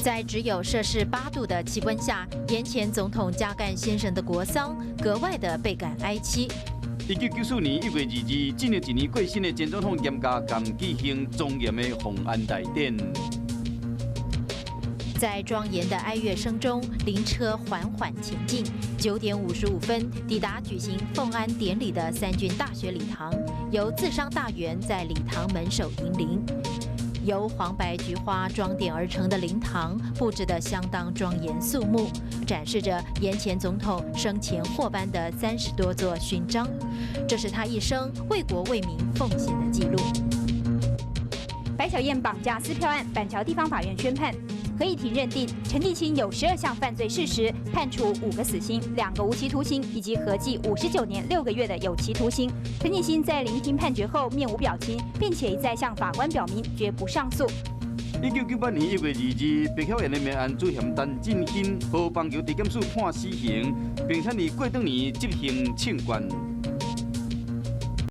在只有摄氏8度的气温下，岩前总统加干先生的国丧格外的倍感哀戚。1994年1月2日，进入一年过身的前总统严家淦举行庄严的奉安大典。在庄严的哀乐声中，灵车缓缓前进。9点55分，抵达举行奉安典礼的三军大学礼堂，由自商大员在礼堂门首迎灵。由黄白菊花装点而成的灵堂布置得相当庄严肃穆，展示着岩前总统生前获颁的30多座勋章，这是他一生为国为民奉献的记录。白小燕绑架撕票案，板桥地方法院宣判，合议庭认定陈立青有12项犯罪事实，判处5个死刑、2个无期徒刑以及合计59年6个月的有期徒刑。陈立青在聆听判决后面无表情，并且一再向法官表明绝不上诉。1998年1月2日，白晓燕的命案主嫌陈进兴和棒球地检署判死刑，并且于过2年执行庆管。